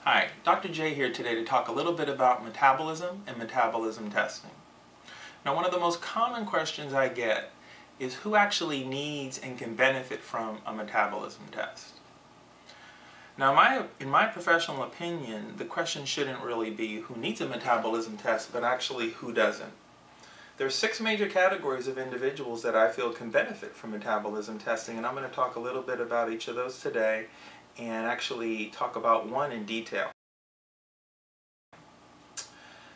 Hi, Dr. J here today to talk a little bit about metabolism and metabolism testing. Now, one of the most common questions I get is who actually needs and can benefit from a metabolism test. Now, in my professional opinion, the question shouldn't really be who needs a metabolism test, but actually who doesn't. There are 6 major categories of individuals that I feel can benefit from metabolism testing, and I'm going to talk a little bit about each of those today and actually talk about one in detail.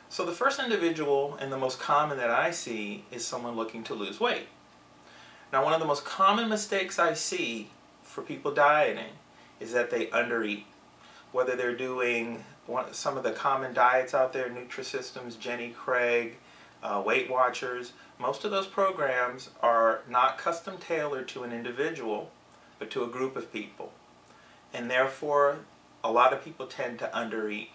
So the first individual, and the most common that I see, is someone looking to lose weight. Now, one of the most common mistakes I see for people dieting is that they undereat. Whether they're doing some of the common diets out there, Nutrisystems, Jenny Craig, Weight Watchers, most of those programs are not custom tailored to an individual, but to a group of people. And therefore, a lot of people tend to undereat.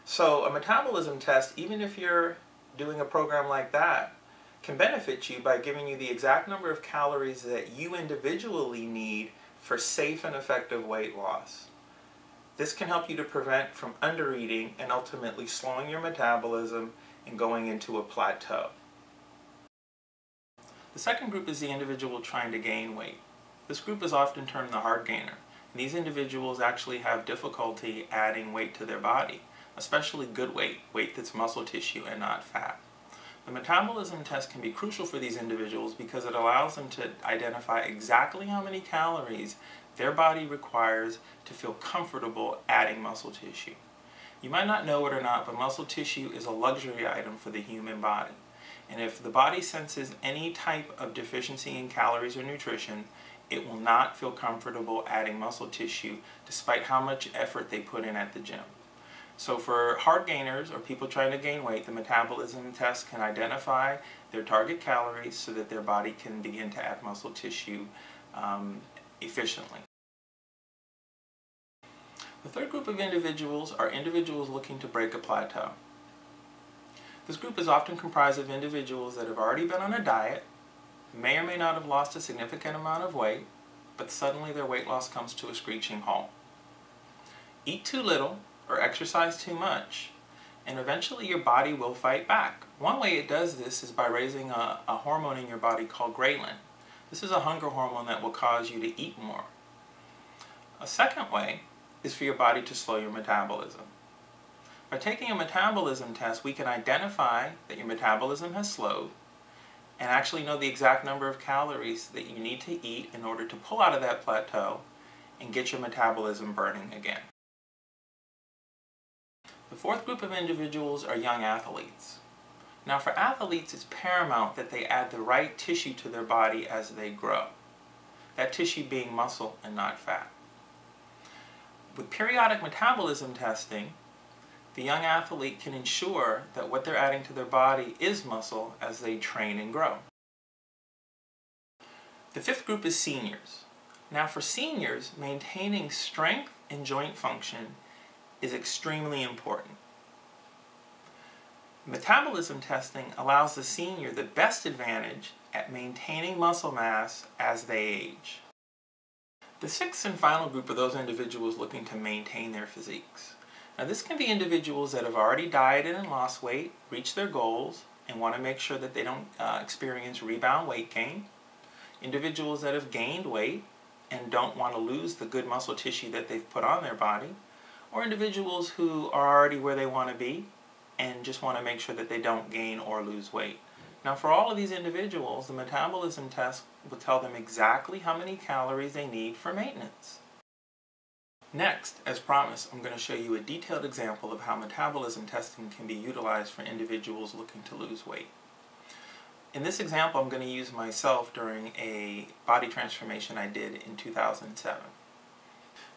So a metabolism test, even if you're doing a program like that, can benefit you by giving you the exact number of calories that you individually need for safe and effective weight loss. This can help you to prevent from undereating and ultimately slowing your metabolism and going into a plateau. The second group is the individual trying to gain weight. This group is often termed the hard gainer. And these individuals actually have difficulty adding weight to their body, especially good weight, weight that's muscle tissue and not fat. The metabolism test can be crucial for these individuals because it allows them to identify exactly how many calories their body requires to feel comfortable adding muscle tissue. You might not know it or not, but muscle tissue is a luxury item for the human body. And if the body senses any type of deficiency in calories or nutrition, it will not feel comfortable adding muscle tissue despite how much effort they put in at the gym. So for hard gainers or people trying to gain weight, the metabolism test can identify their target calories so that their body can begin to add muscle tissue efficiently. The third group of individuals are individuals looking to break a plateau. This group is often comprised of individuals that have already been on a diet, may or may not have lost a significant amount of weight, but suddenly their weight loss comes to a screeching halt. Eat too little or exercise too much, and eventually your body will fight back. One way it does this is by raising a hormone in your body called ghrelin. This is a hunger hormone that will cause you to eat more. A second way is for your body to slow your metabolism. By taking a metabolism test, we can identify that your metabolism has slowed and actually know the exact number of calories that you need to eat in order to pull out of that plateau and get your metabolism burning again. The fourth group of individuals are young athletes. Now, for athletes, it's paramount that they add the right tissue to their body as they grow. That tissue being muscle and not fat. With periodic metabolism testing, the young athlete can ensure that what they're adding to their body is muscle as they train and grow. The fifth group is seniors. Now, for seniors, maintaining strength and joint function is extremely important. Metabolism testing allows the senior the best advantage at maintaining muscle mass as they age. The sixth and final group are those individuals looking to maintain their physiques. Now, this can be individuals that have already dieted and lost weight, reached their goals, and want to make sure that they don't experience rebound weight gain. Individuals that have gained weight and don't want to lose the good muscle tissue that they've put on their body. Or individuals who are already where they want to be and just want to make sure that they don't gain or lose weight. Now, for all of these individuals, the metabolism test will tell them exactly how many calories they need for maintenance. Next, as promised, I'm going to show you a detailed example of how metabolism testing can be utilized for individuals looking to lose weight. In this example, I'm going to use myself during a body transformation I did in 2007.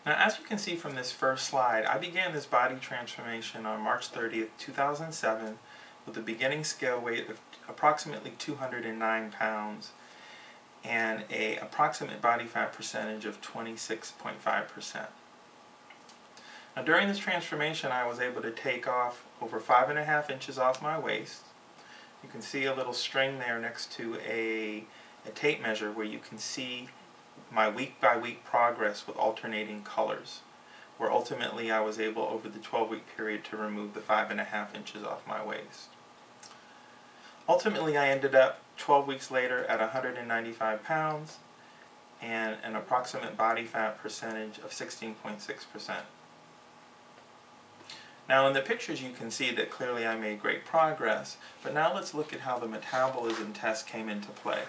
Now, as you can see from this first slide, I began this body transformation on March 30th, 2007 with a beginning scale weight of approximately 209 pounds and an approximate body fat percentage of 26.5%. Now, during this transformation, I was able to take off over 5.5 inches off my waist. You can see a little string there next to a tape measure where you can see my week by week progress with alternating colors. where ultimately I was able over the 12-week period to remove the 5.5 inches off my waist. Ultimately, I ended up 12 weeks later at 195 pounds and an approximate body fat percentage of 16.6%. Now in the pictures you can see that clearly I made great progress, but now let's look at how the metabolism test came into play.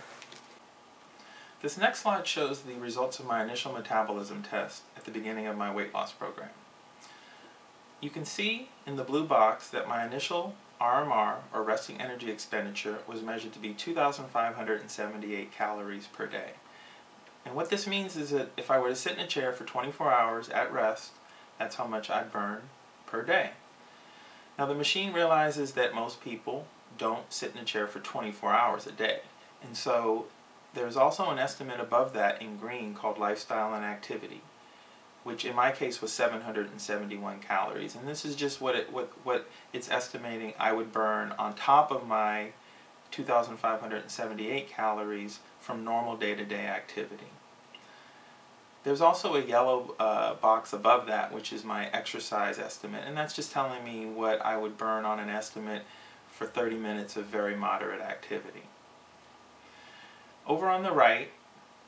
This next slide shows the results of my initial metabolism test at the beginning of my weight loss program. You can see in the blue box that my initial RMR, or resting energy expenditure, was measured to be 2,578 calories per day. And what this means is that if I were to sit in a chair for 24 hours at rest, that's how much I'd burn per day. Now the machine realizes that most people don't sit in a chair for 24 hours a day. And so there's also an estimate above that in green called lifestyle and activity, which in my case was 771 calories. And this is just what it's estimating I would burn on top of my 2,578 calories from normal day-to-day activity. There's also a yellow box above that, which is my exercise estimate, and that's just telling me what I would burn on an estimate for 30 minutes of very moderate activity. Over on the right,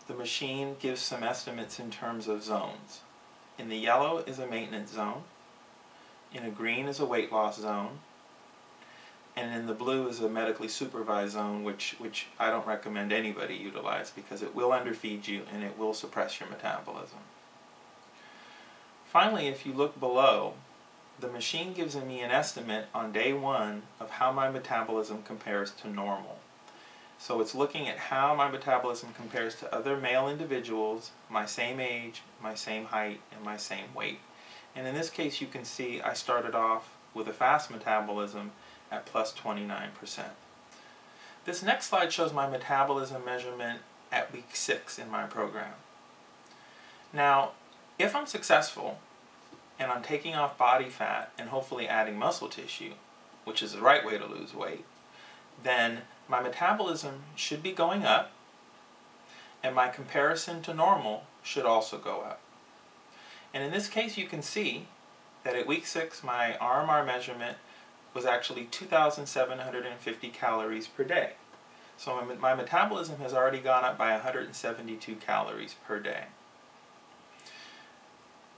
the machine gives some estimates in terms of zones. In the yellow is a maintenance zone, in a green is a weight loss zone, and in the blue is a medically supervised zone, which I don't recommend anybody utilize because it will underfeed you and it will suppress your metabolism. Finally, if you look below, the machine gives me an estimate on day 1 of how my metabolism compares to normal. So it's looking at how my metabolism compares to other male individuals, my same age, my same height, and my same weight. And in this case you can see I started off with a fast metabolism at plus 29%. This next slide shows my metabolism measurement at week 6 in my program. Now, if I'm successful and I'm taking off body fat and hopefully adding muscle tissue, which is the right way to lose weight, then my metabolism should be going up and my comparison to normal should also go up. And in this case you can see that at week 6 my RMR measurement was actually 2,750 calories per day. So my metabolism has already gone up by 172 calories per day.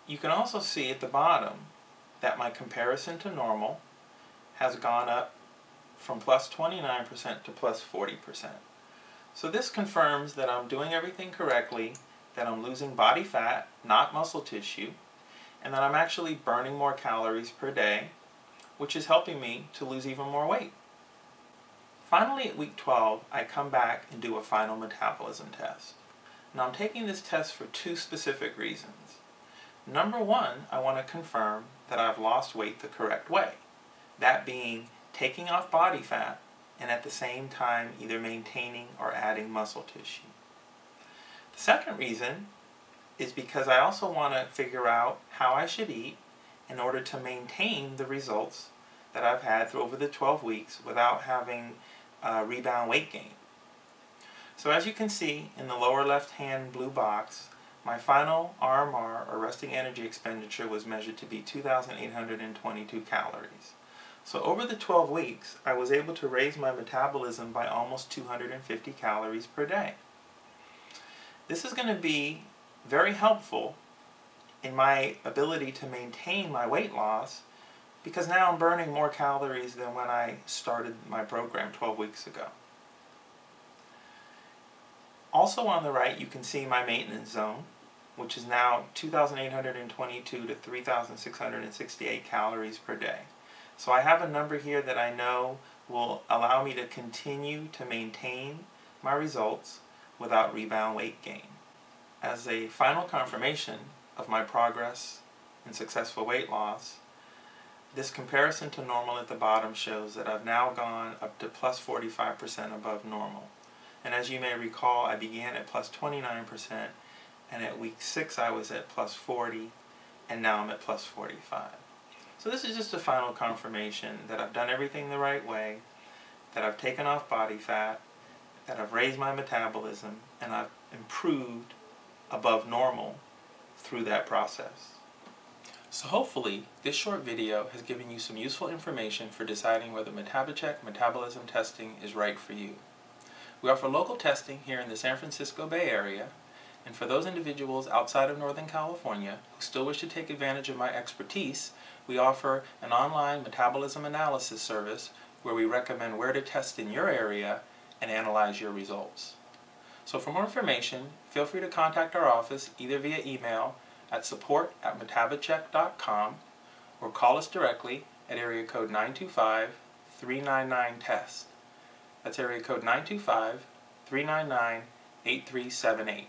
You can also see at the bottom that my comparison to normal has gone up from plus 29% to plus 40%. So this confirms that I'm doing everything correctly, that I'm losing body fat, not muscle tissue, and that I'm actually burning more calories per day, which is helping me to lose even more weight. Finally, at week 12, I come back and do a final metabolism test. Now I'm taking this test for 2 specific reasons. Number 1, I want to confirm that I've lost weight the correct way. That being taking off body fat and at the same time either maintaining or adding muscle tissue. The second reason is because I also want to figure out how I should eat in order to maintain the results that I've had through over the 12 weeks without having rebound weight gain. So as you can see in the lower left hand blue box, my final RMR, or resting energy expenditure, was measured to be 2,822 calories. So over the 12 weeks, I was able to raise my metabolism by almost 250 calories per day. This is going to be very helpful in my ability to maintain my weight loss because now I'm burning more calories than when I started my program 12 weeks ago. Also on the right you can see my maintenance zone, which is now 2,822 to 3,668 calories per day. So I have a number here that I know will allow me to continue to maintain my results without rebound weight gain. As a final confirmation of my progress in successful weight loss, this comparison to normal at the bottom shows that I've now gone up to plus 45% above normal. And as you may recall, I began at plus 29%, and at week 6 I was at plus 40, and now I'm at plus 45. So this is just a final confirmation that I've done everything the right way, that I've taken off body fat, that I've raised my metabolism, and I've improved above normal through that process. So hopefully, this short video has given you some useful information for deciding whether MetaboCheck metabolism testing is right for you. We offer local testing here in the San Francisco Bay Area, and for those individuals outside of Northern California who still wish to take advantage of my expertise, we offer an online metabolism analysis service where we recommend where to test in your area and analyze your results. So for more information, feel free to contact our office either via email at support@metabocheck.com or call us directly at area code 925-399-TEST. That's area code 925-399-8378.